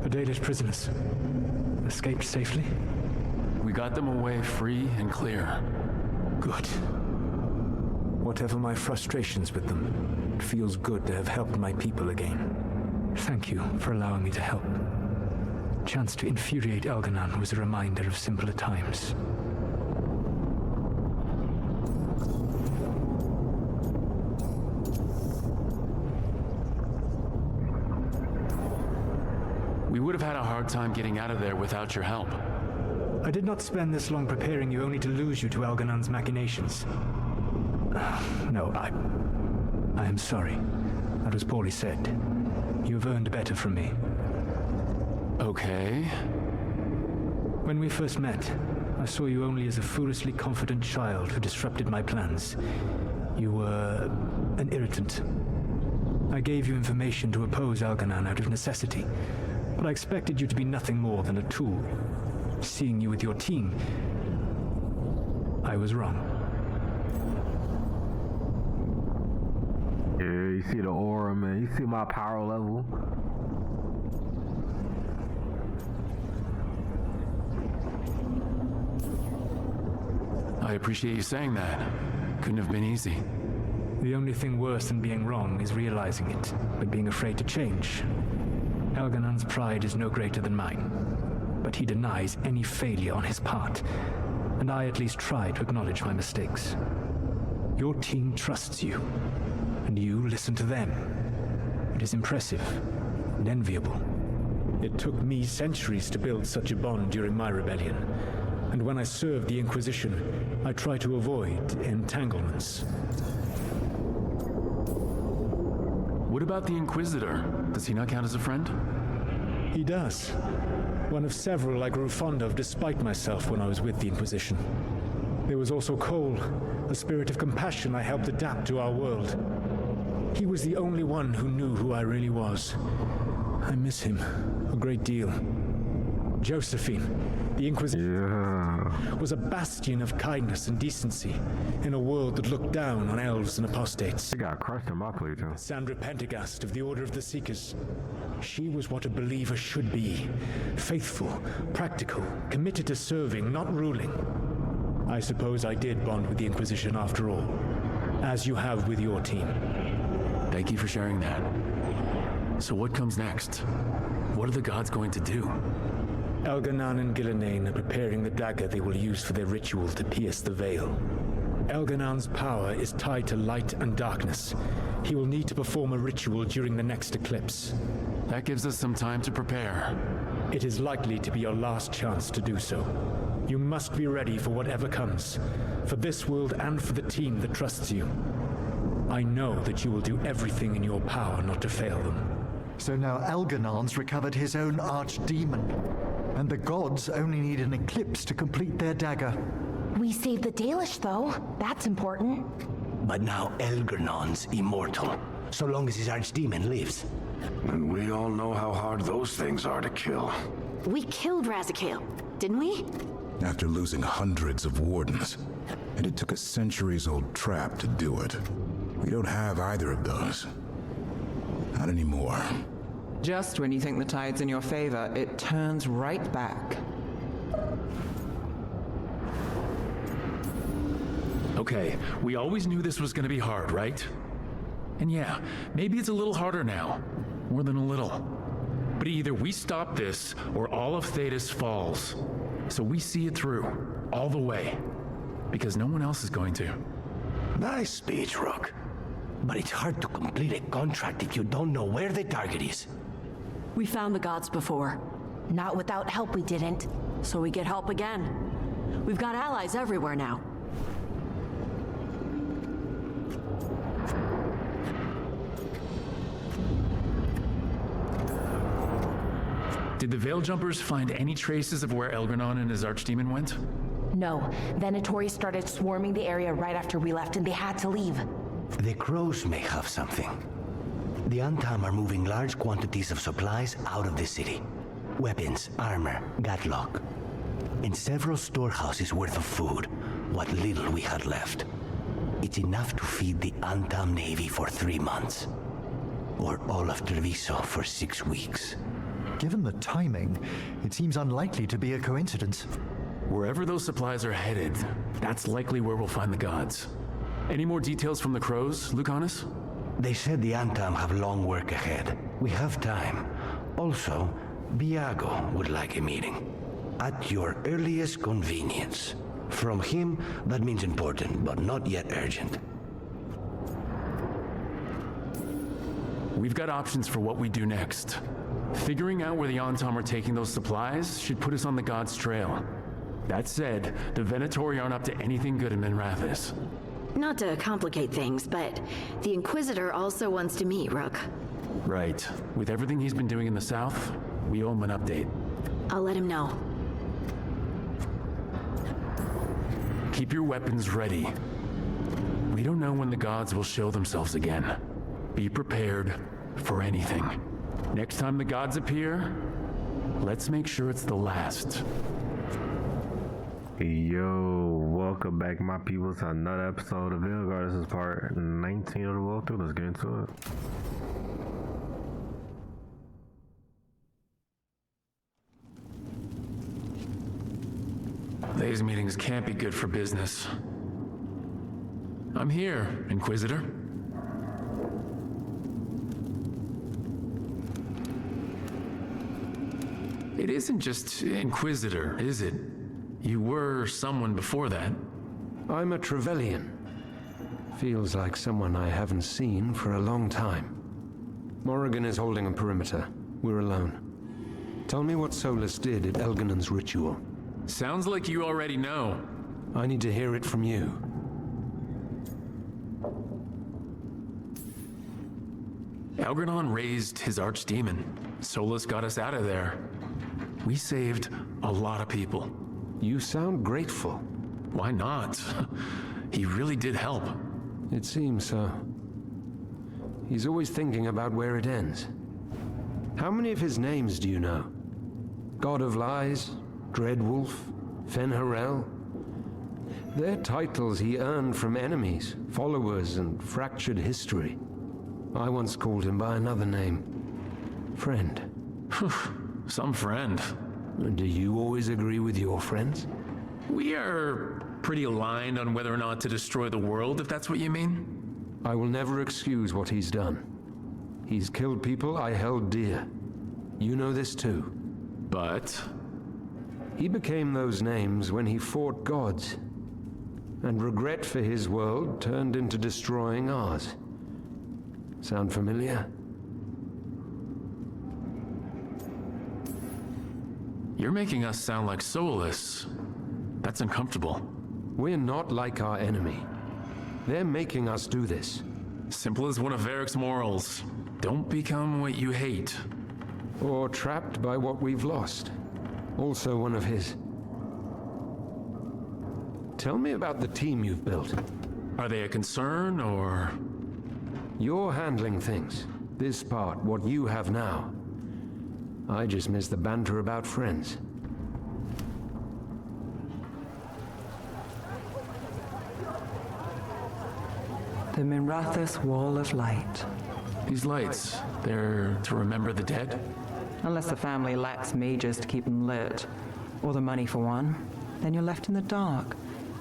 The Dalish prisoners escaped safely? We got them away free and clear. Good. Whatever my frustrations with them, it feels good to have helped my people again. Thank you for allowing me to help. Chance to infuriate Elganon was a reminder of simpler times. We would have had a hard time getting out of there without your help. I did not spend this long preparing you only to lose you to Elganon's machinations. No, I am sorry. That was poorly said. You have earned better from me. Okay. When we first met, I saw you only as a foolishly confident child who disrupted my plans. You were an irritant. I gave you information to oppose Elganon out of necessity, but I expected you to be nothing more than a tool. Seeing you with your team, I was wrong. Yeah, you see the aura, man. You see my power level. I appreciate you saying that. Couldn't have been easy. The only thing worse than being wrong is realizing it, but being afraid to change. Elganon's pride is no greater than mine, but he denies any failure on his part, and I at least try to acknowledge my mistakes. Your team trusts you, and you listen to them. It is impressive and enviable. It took me centuries to build such a bond during my rebellion, and when I served the Inquisition, I tried to avoid entanglements. What about the Inquisitor? Does he not count as a friend? He does. One of several I grew fond of despite myself when I was with the Inquisition. There was also Cole, a spirit of compassion I helped adapt to our world. He was the only one who knew who I really was. I miss him a great deal. Josephine, the Inquisitor, was a bastion of kindness and decency in a world that looked down on elves and apostates. She got crushed in my playtime. Sandra Pendergast of the Order of the Seekers. She was what a believer should be. Faithful, practical, committed to serving, not ruling. I suppose I did bond with the Inquisition after all, as you have with your team. Thank you for sharing that. So what comes next? What are the gods going to do? Elganon and Gillenane are preparing the dagger they will use for their ritual to pierce the veil. Elganon's power is tied to light and darkness. He will need to perform a ritual during the next eclipse. That gives us some time to prepare. It is likely to be your last chance to do so. You must be ready for whatever comes, for this world and for the team that trusts you. I know that you will do everything in your power not to fail them. So now Elganon's recovered his own archdemon, and the gods only need an eclipse to complete their dagger. We saved the Dalish, though. That's important. But now Elganon's immortal, so long as his archdemon lives. And we all know how hard those things are to kill. We killed Razikale, didn't we? After losing hundreds of wardens, and it took a centuries-old trap to do it. We don't have either of those. Not anymore. Just when you think the tide's in your favor, it turns right back. Okay, we always knew this was gonna be hard, right? And yeah, maybe it's a little harder now. More than a little. But either we stop this, or all of Thedas falls. So we see it through, all the way. Because no one else is going to. Nice speech, Rook. But it's hard to complete a contract if you don't know where the target is. We found the gods before. Not without help we didn't, so we get help again. We've got allies everywhere now. Did the Veil Jumpers find any traces of where Elganon and his archdemon went? No, Venatori started swarming the area right after we left and they had to leave. The crows may have something. The Antam are moving large quantities of supplies out of the city. Weapons, armor, gatlock. And several storehouses worth of food, what little we had left. It's enough to feed the Antam Navy for 3 months. Or all of Treviso for 6 weeks. Given the timing, it seems unlikely to be a coincidence. Wherever those supplies are headed, that's likely where we'll find the gods. Any more details from the crows, Lucanus? They said the Antam have long work ahead. We have time. Also, Biago would like a meeting. At your earliest convenience. From him, that means important, but not yet urgent. We've got options for what we do next. Figuring out where the Antam are taking those supplies should put us on the gods' trail. That said, the Venatori aren't up to anything good in Minrathis. Not to complicate things, but the Inquisitor also wants to meet Rook. Right. With everything he's been doing in the south, we owe him an update. I'll let him know. Keep your weapons ready. We don't know when the gods will show themselves again. Be prepared for anything. Next time the gods appear, let's make sure it's the last. Yo, welcome back, my people, to another episode of Veilguard. This is part 19 of the walkthrough. Let's get into it. These meetings can't be good for business. I'm here, Inquisitor. It isn't just Inquisitor, is it? You were someone before that. I'm a Trevelyan. Feels like someone I haven't seen for a long time. Morrigan is holding a perimeter. We're alone. Tell me what Solus did at Elganon's ritual. Sounds like you already know. I need to hear it from you. Elganon raised his archdemon. Solus got us out of there. We saved a lot of people. You sound grateful. Why not? He really did help. It seems so. He's always thinking about where it ends. How many of his names do you know? God of Lies, Dreadwolf, Fen'Harel? They're titles he earned from enemies, followers, and fractured history. I once called him by another name. Friend. Some friend. Do you always agree with your friends? We are pretty aligned on whether or not to destroy the world, if that's what you mean. I will never excuse what he's done. He's killed people I held dear. You know this too. But? He became those names when he fought gods. And regret for his world turned into destroying ours. Sound familiar? You're making us sound like Solus. That's uncomfortable. We're not like our enemy. They're making us do this. Simple as one of Varric's morals. Don't become what you hate. Or trapped by what we've lost. Also one of his. Tell me about the team you've built. Are they a concern, or...? You're handling things. This part, what you have now. I just miss the banter about friends. The Minrathis Wall of Light. These lights, they're to remember the dead? Unless the family lacks mages to keep them lit, or the money for one, then you're left in the dark.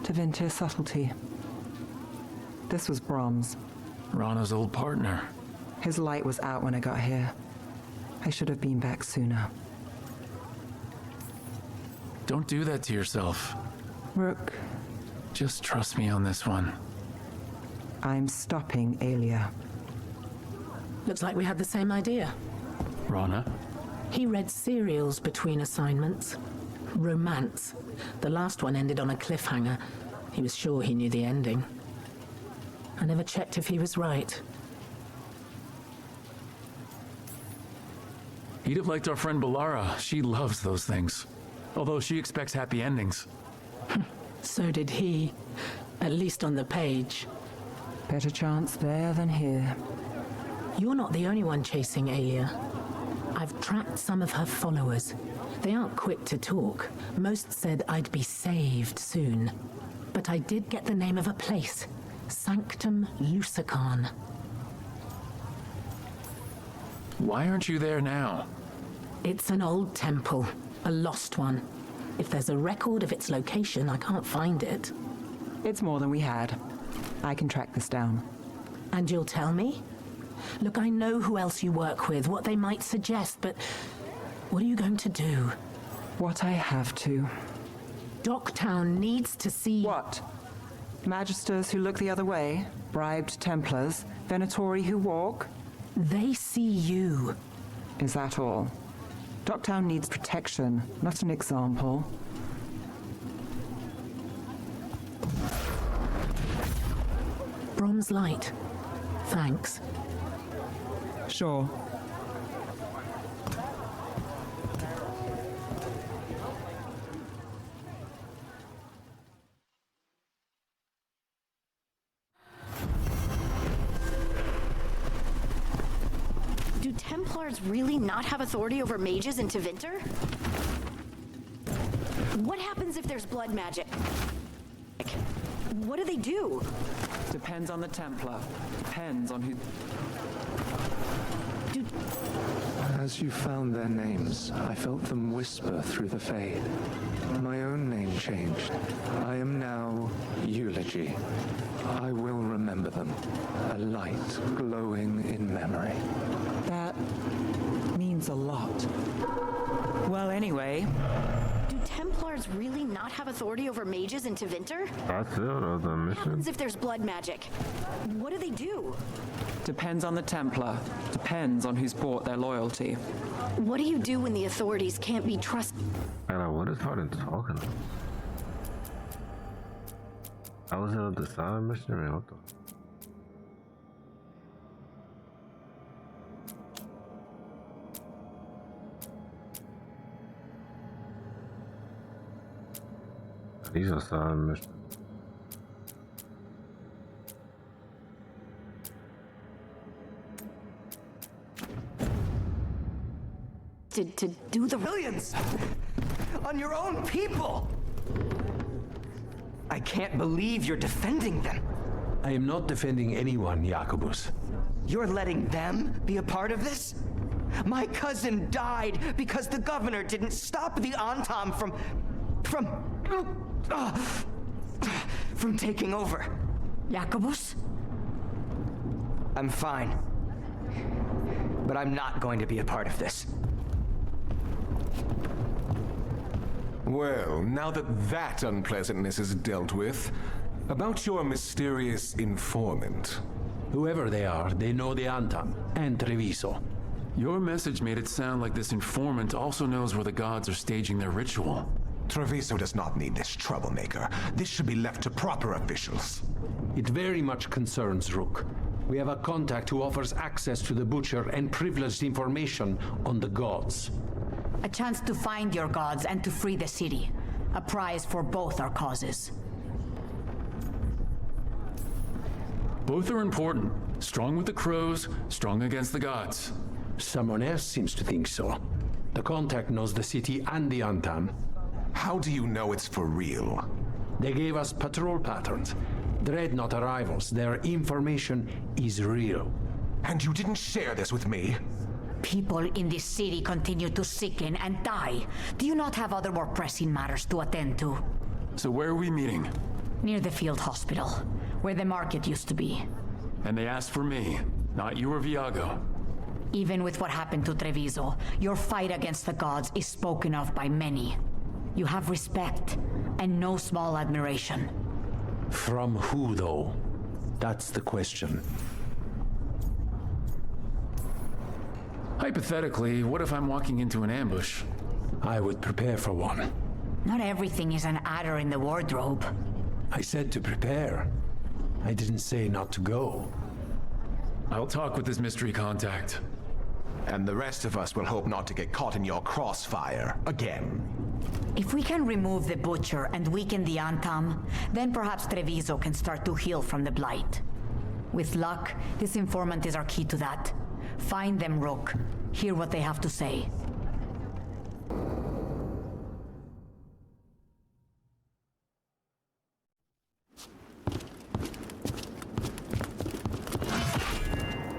Tevinter subtlety. This was Brahms. Rana's old partner. His light was out when I got here. I should have been back sooner. Don't do that to yourself. Rook. Just trust me on this one. I'm stopping Aelia. Looks like we had the same idea. Rana? He read serials between assignments. Romance. The last one ended on a cliffhanger. He was sure he knew the ending. I never checked if he was right. He'd have liked our friend Balara. She loves those things. Although she expects happy endings. So did he. At least on the page. Better chance there than here. You're not the only one chasing Aelia. I've tracked some of her followers. They aren't quick to talk. Most said I'd be saved soon. But I did get the name of a place. Sanctum Lusican. Why aren't you there now? It's an old temple, a lost one. If there's a record of its location, I can't find it. It's more than we had. I can track this down. And you'll tell me? Look, I know who else you work with, what they might suggest, but what are you going to do? What I have to. Docktown needs to see... What? Magisters who look the other way? Bribed Templars? Venatori who walk? They see you. Is that all? Docktown needs protection, not an example. Bronze light. Thanks. Sure. Do Templars really not have authority over mages in Tevinter? What happens if there's blood magic? What do they do? Depends on the Templar. Depends on who... As you found their names, I felt them whisper through the fade. My own name changed. I am now Eulogy. I will remember them. A light glowing in memory. That means a lot. Well, anyway... Do Templars really not have authority over mages in Tevinter? That's it, of the What mission. happens if there's blood magic? What do they do? Depends on the Templar. Depends on who's bought their loyalty. What do you do when the authorities can't be trusted? Anna, what is Harden talking? I was in the side mission. I mean, what the? These are side missions. To do the Millions! On your own people! I can't believe you're defending them. I am not defending anyone, Jacobus. You're letting them be a part of this? My cousin died because the governor didn't stop the Antam from taking over. Jacobus? I'm fine. But I'm not going to be a part of this. Well, now that unpleasantness is dealt with, about your mysterious informant. Whoever they are, they know the Antam and Treviso. Your message made it sound like this informant also knows where the gods are staging their ritual. Treviso does not need this troublemaker. This should be left to proper officials. It very much concerns Rook. We have a contact who offers access to the Butcher and privileged information on the gods. A chance to find your gods and to free the city. A prize for both our causes. Both are important. Strong with the crows, strong against the gods. Someone else seems to think so. The contact knows the city and the Antam. How do you know it's for real? They gave us patrol patterns. Dreadnought arrivals. Their information is real. And you didn't share this with me? People in this city continue to sicken and die. Do you not have other more pressing matters to attend to? So where are we meeting? Near the field hospital, where the market used to be. And they asked for me, not you or Viago. Even with what happened to Treviso, your fight against the gods is spoken of by many. You have respect, and no small admiration. From who, though? That's the question. Hypothetically, what if I'm walking into an ambush? I would prepare for one. Not everything is an adder in the wardrobe. I said to prepare. I didn't say not to go. I'll talk with this mystery contact. And the rest of us will hope not to get caught in your crossfire again. If we can remove the Butcher and weaken the Antam, then perhaps Treviso can start to heal from the blight. With luck, this informant is our key to that. Find them, Rook. Hear what they have to say.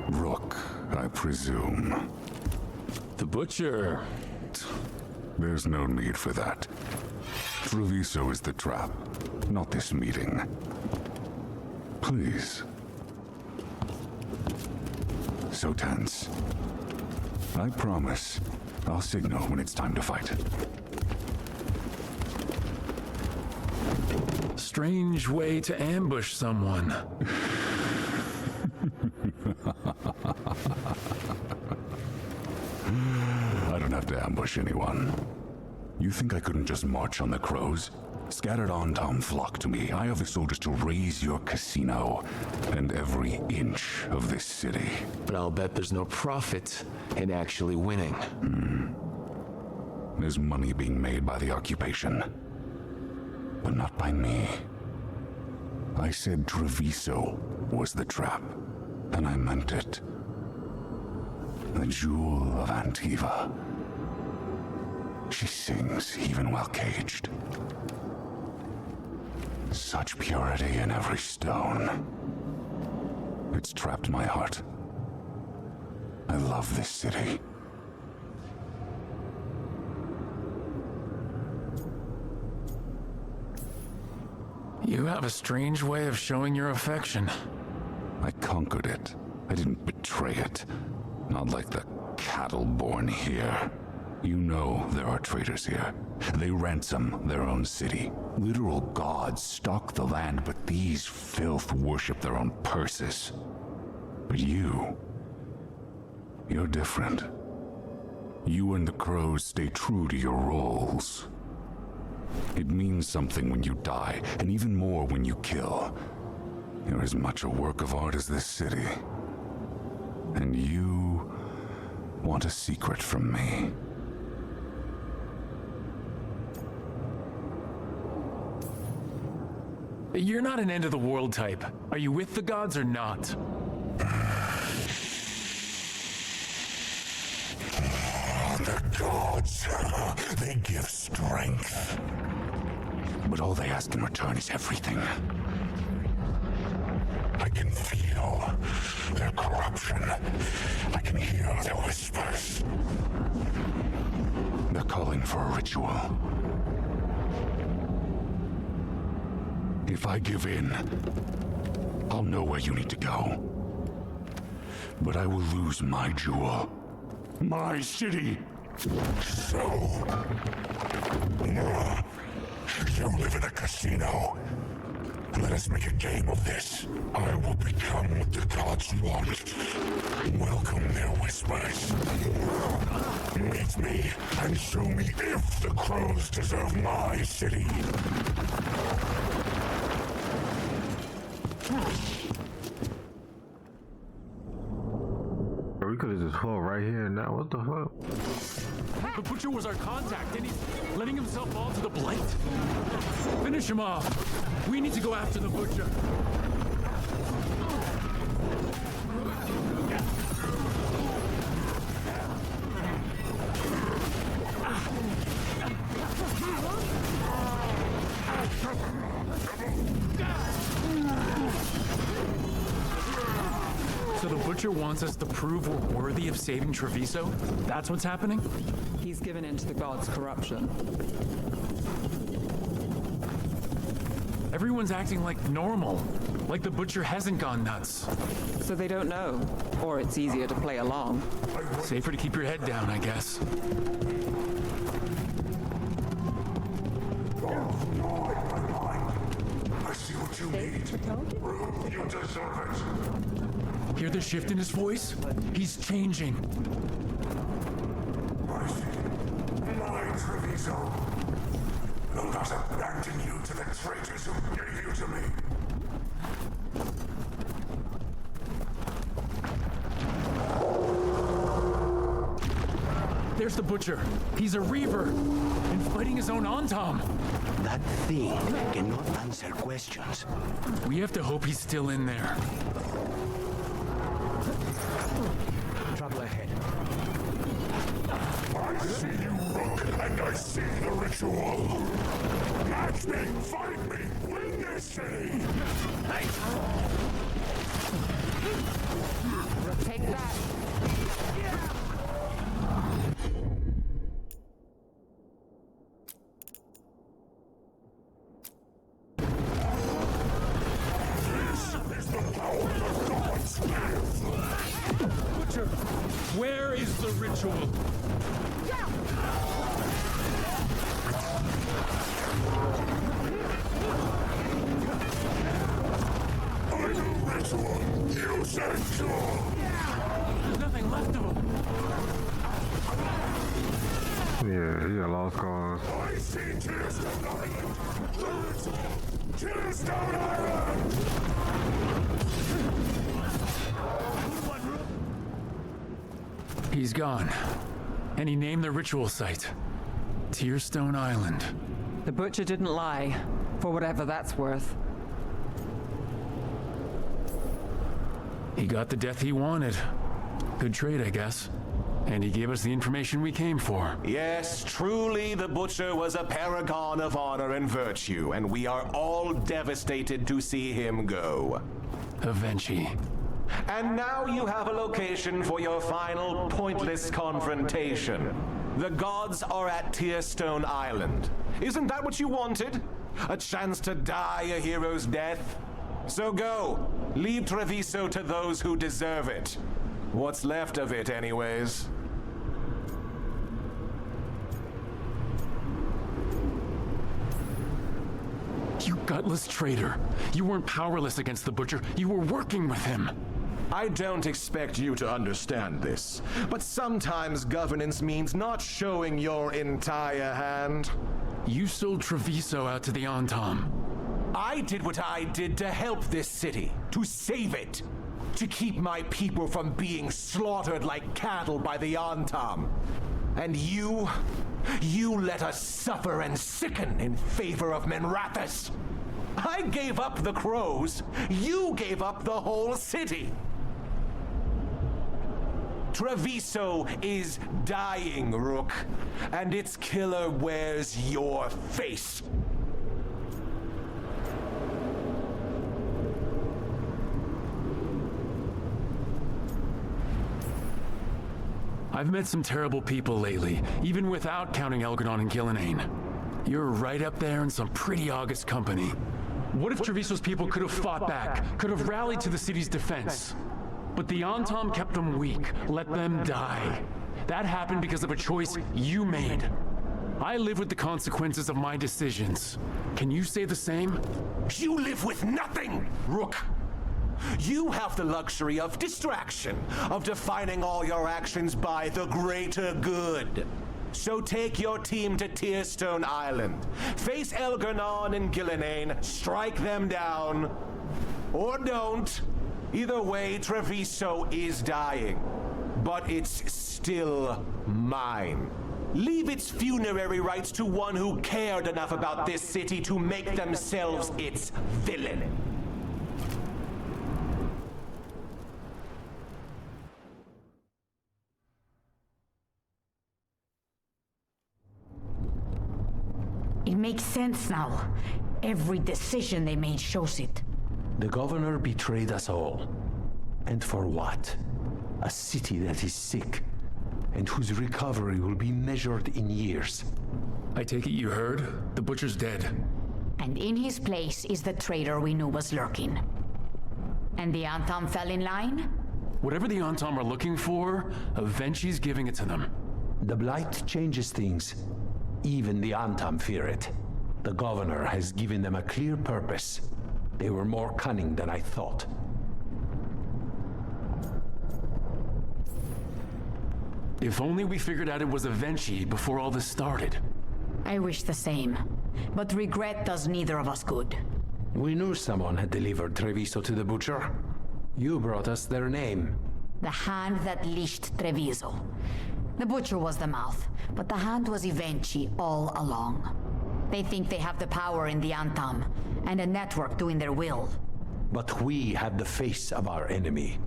Rook, I presume. The Butcher. right. There's no need for that. Treviso is the trap, not this meeting. Please. So tense. I promise I'll signal when it's time to fight. Strange way to ambush someone. I don't have to ambush anyone. You think I couldn't just march on the crows? Scattered Antam flock to me. I have the soldiers to raise your casino and every inch of this city. But I'll bet there's no profit in actually winning. There's money being made by the occupation, but not by me. I said Treviso was the trap, and I meant it. The jewel of Antiva. She sings even while caged. Such purity in every stone. It's trapped my heart. I love this city. You have a strange way of showing your affection. I conquered it. I didn't betray it. Not like the cattle born here. You know there are traitors here. They ransom their own city. Literal gods stalk the land, but these filth worship their own purses. But you're different. You and the crows stay true to your roles. It means something when you die, and even more when you kill. You're as much a work of art as this city. And you want a secret from me. You're not an end-of-the-world type. Are you with the gods or not? The gods, they give strength. But all they ask in return is everything. I can feel their corruption. I can hear their whispers. They're calling for a ritual. If I give in, I'll know where you need to go. But I will lose my jewel. My city. So, you live in a casino. Let us make a game of this. I will become what the gods want. Welcome their whispers. Meet me and show me if the crows deserve my city. We could have just fought right here and now. What the fuck? The Butcher was our contact, and he's letting himself fall to the Blight. Finish him off. We need to go after the Butcher. So the Butcher wants us to prove we're worthy of saving Treviso? That's what's happening? He's given in to the gods' corruption. Everyone's acting like normal. Like the Butcher hasn't gone nuts. So they don't know. Or it's easier to play along. Safer to keep your head down, I guess. I see what you need. Rook, you deserve it. Hear the shift in his voice? He's changing. My Treviso. Will not abandon you to the traitors who gave you to me. There's the Butcher. He's a Reaver. And fighting his own Antam. That thing cannot answer questions. We have to hope he's still in there. Trouble ahead. I see you, Rook, and I see the ritual. Match me, fight me, win this city. Take that. ritual. There's nothing left of him. Yeah, he got lost cause. I see Tearstone Island! The ritual! Tearstone Island! He's gone. And he named the ritual site Tearstone Island. The butcher didn't lie, for whatever that's worth. He got the death he wanted. Good trade, I guess. And he gave us the information we came for. Yes, truly the Butcher was a paragon of honor and virtue, and we are all devastated to see him go. Eventually. And now you have a location for your final pointless confrontation. The gods are at Tearstone Island. Isn't that what you wanted? A chance to die a hero's death? So go. Leave Treviso to those who deserve it. What's left of it, anyways. You gutless traitor. You weren't powerless against the Butcher. You were working with him. I don't expect you to understand this, but sometimes governance means not showing your entire hand. You sold Treviso out to the Antam. I did what I did to help this city, to save it, to keep my people from being slaughtered like cattle by the Antam. And you let us suffer and sicken in favor of Menrathis. I gave up the crows, you gave up the whole city. Treviso is dying, Rook, and its killer wears your face. I've met some terrible people lately, even without counting Elgar'nan and Gillenane. You're right up there in some pretty august company. What if Treviso's people could have fought back, could have rallied to the city's defense? But the Antam kept them weak, let them die. That happened because of a choice you made. I live with the consequences of my decisions. Can you say the same? You live with nothing, Rook! You have the luxury of distraction, of defining all your actions by the greater good. So take your team to Tearstone Island. Face Elgar'nan and Gillenane, strike them down. Or don't. Either way, Treviso is dying. But it's still mine. Leave its funerary rites to one who cared enough about this city to make themselves its villain. It makes sense now. Every decision they made shows it. The governor betrayed us all. And for what? A city that is sick, and whose recovery will be measured in years. I take it you heard? The Butcher's dead. And in his place is the traitor we knew was lurking. And the Antam fell in line? Whatever the Antam are looking for, Avenci's giving it to them. The Blight changes things. Even the Antam fear it. The governor has given them a clear purpose. They were more cunning than I thought. If only we figured out it was Avenci before all this started. I wish the same. But regret does neither of us good. We knew someone had delivered Treviso to the Butcher. You brought us their name. The hand that leashed Treviso. The Butcher was the mouth, but the hand was Avenci all along. They think they have the power in the Antam, and a network doing their will. But we have the face of our enemy.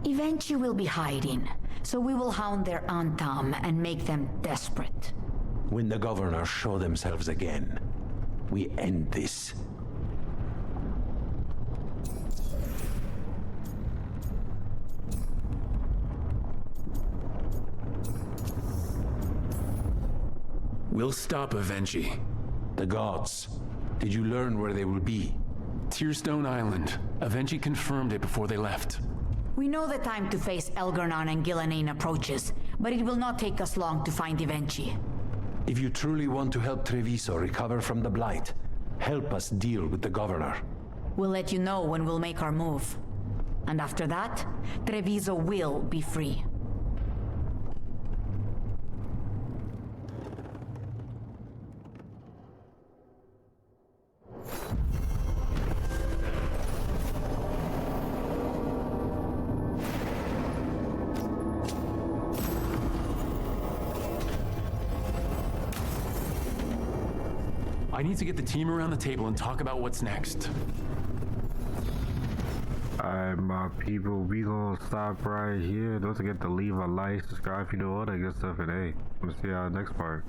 Avenci will be hiding, so we will hound their Antam and make them desperate. When the governors show themselves again, we end this. We'll stop Avenci. The gods. Did you learn where they will be? Tearstone Island. Avenci confirmed it before they left. We know the time to face Elgar'nan and Gillenane approaches, but it will not take us long to find Ivenchi. If you truly want to help Treviso recover from the Blight, help us deal with the governor. We'll let you know when we'll make our move. And after that, Treviso will be free. I need to get the team around the table and talk about what's next. Alright, my people, we gonna stop right here. Don't forget to leave a like, subscribe if you do all that good stuff, and hey, we'll see y'all next part.